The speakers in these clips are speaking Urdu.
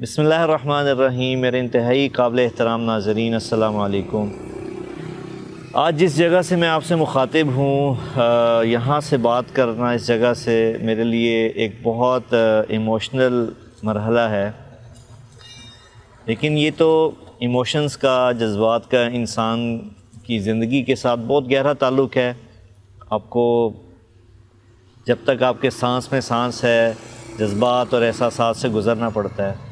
بسم اللہ الرحمن الرحیم۔ میرے انتہائی قابل احترام ناظرین، السلام علیکم۔ آج جس جگہ سے میں آپ سے مخاطب ہوں، یہاں سے بات کرنا اس جگہ سے میرے لیے ایک بہت ایموشنل مرحلہ ہے، لیکن یہ تو ایموشنز کا، جذبات کا انسان کی زندگی کے ساتھ بہت گہرا تعلق ہے۔ آپ کو جب تک آپ کے سانس میں سانس ہے، جذبات اور احساسات سے گزرنا پڑتا ہے۔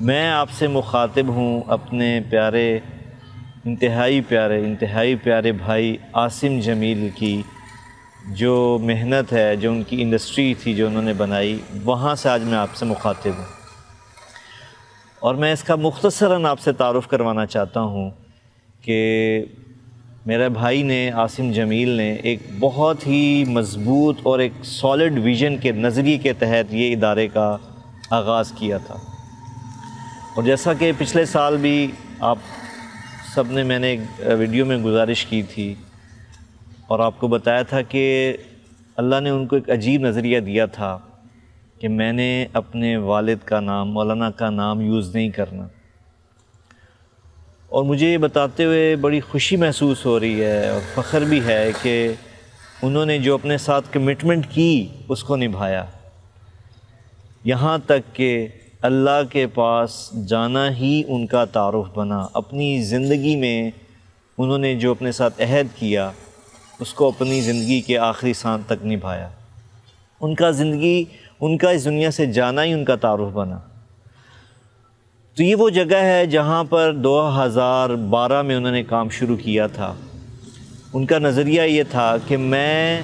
میں آپ سے مخاطب ہوں اپنے پیارے، انتہائی پیارے بھائی عاصم جمیل کی جو محنت ہے، جو ان کی انڈسٹری تھی جو انہوں نے بنائی، وہاں سے آج میں آپ سے مخاطب ہوں، اور میں اس کا مختصراً آپ سے تعارف کروانا چاہتا ہوں کہ میرے بھائی نے، عاصم جمیل نے، ایک بہت ہی مضبوط اور ایک سالڈ ویژن کے نظریے کے تحت یہ ادارے کا آغاز کیا تھا۔ اور جیسا کہ پچھلے سال بھی آپ سب نے، میں نے ایک ویڈیو میں گزارش کی تھی اور آپ کو بتایا تھا کہ اللہ نے ان کو ایک عجیب نظریہ دیا تھا کہ میں نے اپنے والد کا نام، مولانا کا نام یوز نہیں کرنا، اور مجھے یہ بتاتے ہوئے بڑی خوشی محسوس ہو رہی ہے اور فخر بھی ہے کہ انہوں نے جو اپنے ساتھ کمٹمنٹ کی اس کو نبھایا، یہاں تک کہ اللہ کے پاس جانا ہی ان کا تعارف بنا۔ اپنی زندگی میں انہوں نے جو اپنے ساتھ عہد کیا اس کو اپنی زندگی کے آخری سانس تک نبھایا۔ ان کا اس دنیا سے جانا ہی ان کا تعارف بنا۔ تو یہ وہ جگہ ہے جہاں پر 2012 میں انہوں نے کام شروع کیا تھا۔ ان کا نظریہ یہ تھا کہ میں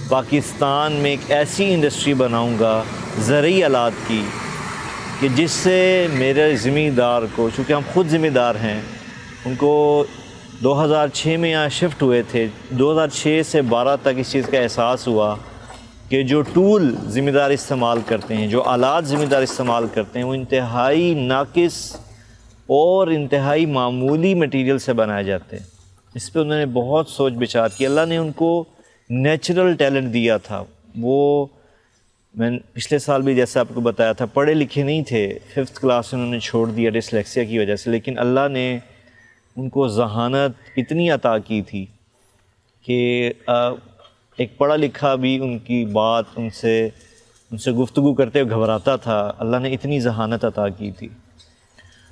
پاکستان میں ایک ایسی انڈسٹری بناؤں گا زرعی آلات کی کہ جس سے میرے ذمہ دار کو، چونکہ ہم خود ذمہ دار ہیں، ان کو 2006 میں یہاں شفٹ ہوئے تھے، 2006 سے 12 تک اس چیز کا احساس ہوا کہ جو ٹول ذمہ دار استعمال کرتے ہیں، جو آلات ذمہ دار استعمال کرتے ہیں، وہ انتہائی ناقص اور انتہائی معمولی مٹیریل سے بنائے جاتے ہیں۔ اس پہ انہوں نے بہت سوچ بچار کی۔ اللہ نے ان کو نیچرل ٹیلنٹ دیا تھا۔ وہ، میں پچھلے سال بھی جیسے آپ کو بتایا تھا، پڑھے لکھے نہیں تھے، 5th کلاس انہوں نے چھوڑ دیا ڈسلیکسیا کی وجہ سے، لیکن اللہ نے ان کو ذہانت اتنی عطا کی تھی کہ ایک پڑھا لکھا بھی ان کی بات، ان سے گفتگو کرتے ہوئے گھبراتا تھا۔ اللہ نے اتنی ذہانت عطا کی تھی،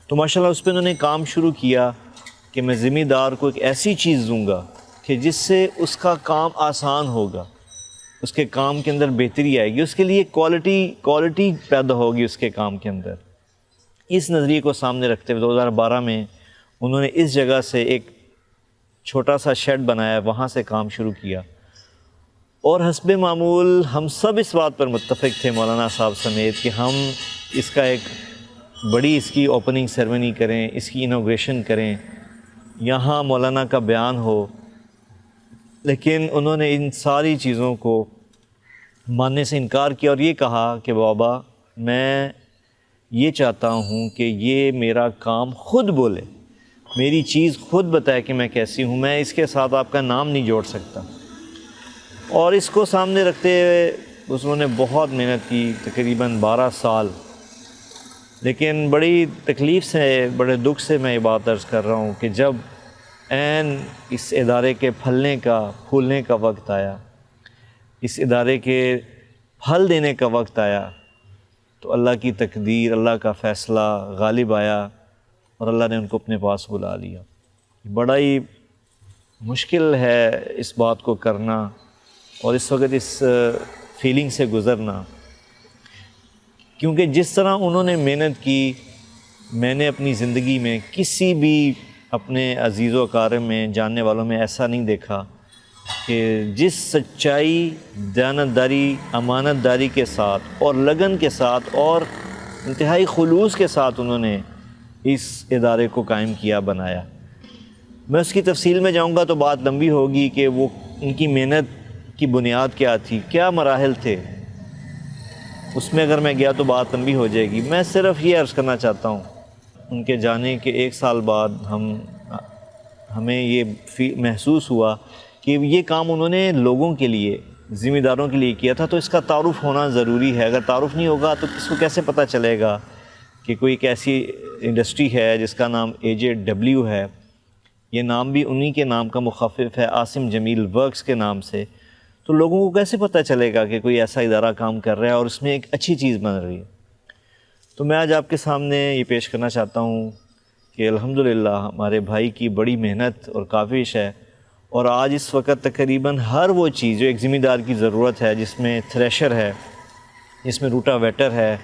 تو ماشاءاللہ اس پہ انہوں نے کام شروع کیا کہ میں ذمہ دار کو ایک ایسی چیز دوں گا کہ جس سے اس کا کام آسان ہوگا، اس کے کام کے اندر بہتری آئے گی، اس کے لیے کوالٹی پیدا ہوگی اس کے کام کے اندر۔ اس نظریے کو سامنے رکھتے ہوئے 2012 میں انہوں نے اس جگہ سے ایک چھوٹا سا شیڈ بنایا، وہاں سے کام شروع کیا، اور حسب معمول ہم سب اس بات پر متفق تھے، مولانا صاحب سمیت، کہ ہم اس کا ایک بڑی اس کی اوپننگ سیرمنی کریں، اس کی انوگریشن کریں، یہاں مولانا کا بیان ہو۔ لیکن انہوں نے ان ساری چیزوں کو ماننے سے انکار کیا اور یہ کہا کہ بابا، میں یہ چاہتا ہوں کہ یہ میرا کام خود بولے، میری چیز خود بتائے کہ میں کیسی ہوں، میں اس کے ساتھ آپ کا نام نہیں جوڑ سکتا۔ اور اس کو سامنے رکھتے ہوئے انہوں نے بہت محنت کی، تقریباً 12 سال۔ لیکن بڑی تکلیف سے، بڑے دکھ سے میں یہ بات عرض کر رہا ہوں کہ جب عین اس ادارے کے پھلنے کا، پھولنے کا وقت آیا، اس ادارے کے پھل دینے کا وقت آیا، تو اللہ کی تقدیر، اللہ کا فیصلہ غالب آیا اور اللہ نے ان کو اپنے پاس بلا لیا۔ بڑا ہی مشکل ہے اس بات کو کرنا اور اس وقت اس فیلنگ سے گزرنا، کیونکہ جس طرح انہوں نے محنت کی، میں نے اپنی زندگی میں کسی بھی اپنے عزیز و اقارب میں، جاننے والوں میں ایسا نہیں دیکھا کہ جس سچائی، دیانتداری، امانت داری کے ساتھ اور لگن کے ساتھ اور انتہائی خلوص کے ساتھ انہوں نے اس ادارے کو قائم کیا، بنایا۔ میں اس کی تفصیل میں جاؤں گا تو بات لمبی ہوگی کہ وہ ان کی محنت کی بنیاد کیا تھی، کیا مراحل تھے، اس میں اگر میں گیا تو بات لمبی ہو جائے گی۔ میں صرف یہ عرض کرنا چاہتا ہوں، ان کے جانے کے 1 سال بعد ہمیں یہ محسوس ہوا کہ یہ کام انہوں نے لوگوں کے لیے، ذمہ داروں کے لیے کیا تھا، تو اس کا تعارف ہونا ضروری ہے۔ اگر تعارف نہیں ہوگا تو کس کو کیسے پتہ چلے گا کہ کوئی ایک ایسی انڈسٹری ہے جس کا نام AJW ہے، یہ نام بھی انہی کے نام کا مخفف ہے، عاصم جمیل ورکس کے نام سے، تو لوگوں کو کیسے پتہ چلے گا کہ کوئی ایسا ادارہ کام کر رہا ہے اور اس میں ایک اچھی چیز بن رہی ہے؟ تو میں آج آپ کے سامنے یہ پیش کرنا چاہتا ہوں کہ الحمدللہ ہمارے بھائی کی بڑی محنت اور کاوش ہے، اور آج اس وقت تقریباً ہر وہ چیز جو ایک ذمہ دار کی ضرورت ہے، جس میں تھریشر ہے، جس میں روٹا ویٹر ہے،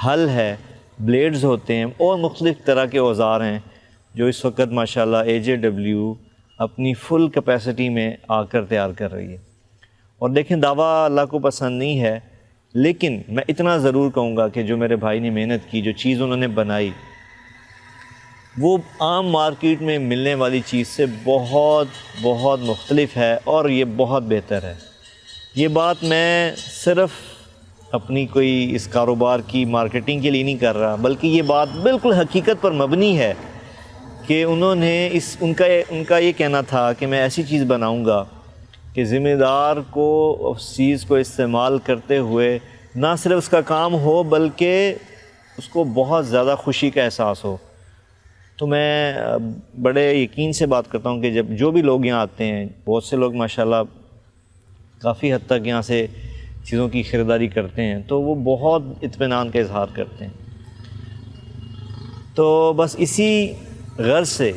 ہل ہے، بلیڈز ہوتے ہیں اور مختلف طرح کے اوزار ہیں، جو اس وقت ماشاءاللہ AJW اپنی فل کیپیسٹی میں آ کر تیار کر رہی ہے۔ اور دیکھیں، دعویٰ اللہ کو پسند نہیں ہے، لیکن میں اتنا ضرور کہوں گا کہ جو میرے بھائی نے محنت کی، جو چیز انہوں نے بنائی، وہ عام مارکیٹ میں ملنے والی چیز سے بہت بہت مختلف ہے اور یہ بہت بہتر ہے۔ یہ بات میں صرف اپنی کوئی اس کاروبار کی مارکیٹنگ کے لیے نہیں کر رہا، بلکہ یہ بات بالکل حقیقت پر مبنی ہے کہ انہوں نے ان کا یہ کہنا تھا کہ میں ایسی چیز بناؤں گا کہ ذمہ دار کو اس چیز کو استعمال کرتے ہوئے نہ صرف اس کا کام ہو بلکہ اس کو بہت زیادہ خوشی کا احساس ہو۔ تو میں بڑے یقین سے بات کرتا ہوں کہ جو بھی لوگ یہاں آتے ہیں، بہت سے لوگ ماشاءاللہ کافی حد تک یہاں سے چیزوں کی خریداری کرتے ہیں، تو وہ بہت اطمینان کا اظہار کرتے ہیں۔ تو بس اسی غرض سے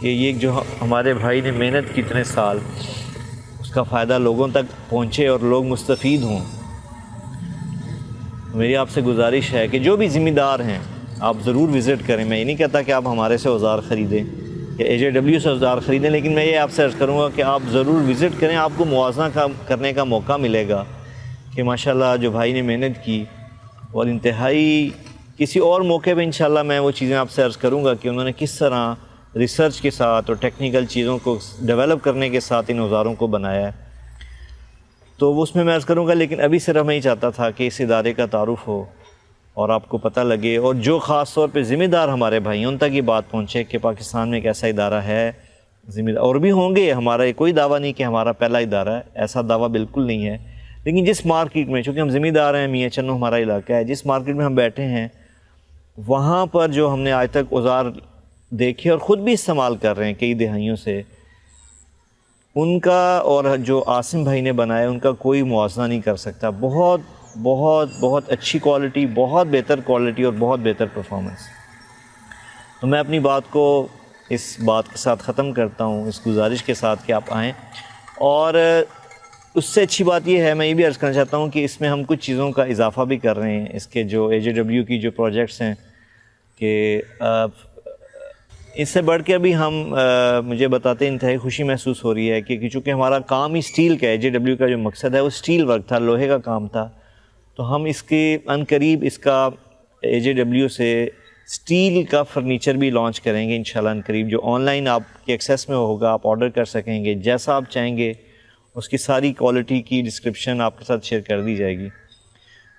کہ یہ جو ہمارے بھائی نے محنت کی اتنے سال، اس کا فائدہ لوگوں تک پہنچے اور لوگ مستفید ہوں، میری آپ سے گزارش ہے کہ جو بھی ذمہ دار ہیں آپ ضرور وزٹ کریں۔ میں یہ نہیں کہتا کہ آپ ہمارے سے اوزار خریدیں یا AJW سے اوزار خریدیں، لیکن میں یہ آپ سے عرض کروں گا کہ آپ ضرور وزٹ کریں، آپ کو موازنہ کرنے کا موقع ملے گا کہ ماشاءاللہ جو بھائی نے محنت کی، اور انتہائی کسی اور موقع پہ انشاءاللہ میں وہ چیزیں آپ سے عرض کروں گا کہ انہوں نے کس طرح ریسرچ کے ساتھ اور ٹیکنیکل چیزوں کو ڈیولپ کرنے کے ساتھ ان اوزاروں کو بنایا ہے، تو وہ اس میں عرض کروں گا۔ لیکن ابھی صرف میں ہی چاہتا تھا کہ اس ادارے کا تعارف ہو اور آپ کو پتہ لگے، اور جو خاص طور پہ ذمہ دار ہمارے بھائی، ان تک یہ بات پہنچے کہ پاکستان میں ایک ایسا ادارہ ہے، ذمہ دار اور بھی ہوں گے، ہمارا یہ کوئی دعویٰ نہیں کہ ہمارا پہلا ادارہ ہے، ایسا دعویٰ بالکل نہیں ہے، لیکن جس مارکیٹ میں، چونکہ ہم ذمہ دار ہیں، میاں چنو ہمارا علاقہ ہے، جس مارکیٹ میں ہم بیٹھے ہیں، وہاں پر جو ہم نے آج تک اوزار دیکھے اور خود بھی استعمال کر رہے ہیں کئی دہائیوں سے، ان کا اور جو عاصم بھائی نے بنایا ان کا کوئی موازنہ نہیں کر سکتا۔ بہت بہت بہت اچھی کوالٹی، بہت بہتر کوالٹی اور بہت بہتر پرفارمنس۔ تو میں اپنی بات کو اس بات کے ساتھ ختم کرتا ہوں، اس گزارش کے ساتھ کہ آپ آئیں، اور اس سے اچھی بات یہ ہے، میں یہ بھی عرض کرنا چاہتا ہوں کہ اس میں ہم کچھ چیزوں کا اضافہ بھی کر رہے ہیں، اس کے جو AJW کی جو پروجیکٹس ہیں، کہ اس سے بڑھ کے ابھی ہم مجھے بتاتے انتہائی خوشی محسوس ہو رہی ہے کہ چونکہ ہمارا کام ہی اسٹیل کا ہے، AJW کا جو مقصد ہے وہ اسٹیل ورک تھا، لوہے کا کام تھا، تو ہم اس کے عنقریب اس کا AJW سے اسٹیل کا فرنیچر بھی لانچ کریں گے انشاءاللہ عنقریب، جو آن لائن آپ کے ایکسیس میں ہوگا، آپ آرڈر کر سکیں گے جیسا آپ چاہیں گے، اس کی ساری کوالٹی کی ڈسکرپشن آپ کے ساتھ شیئر کر دی جائے گی۔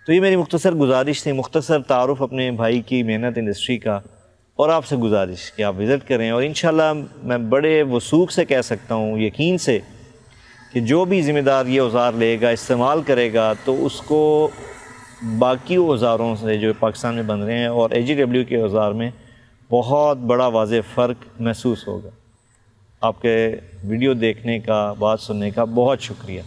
تو یہ میری مختصر گزارش تھی، مختصر تعارف اپنے بھائی کی محنت انڈسٹری کا، اور آپ سے گزارش کہ آپ وزٹ کریں، اور انشاءاللہ میں بڑے وثوق سے کہہ سکتا ہوں، یقین سے، کہ جو بھی ذمہ دار یہ اوزار لے گا، استعمال کرے گا، تو اس کو باقی اوزاروں سے جو پاکستان میں بن رہے ہیں اور AJW کے اوزار میں بہت بڑا واضح فرق محسوس ہوگا۔ آپ کے ویڈیو دیکھنے کا، بات سننے کا بہت شکریہ۔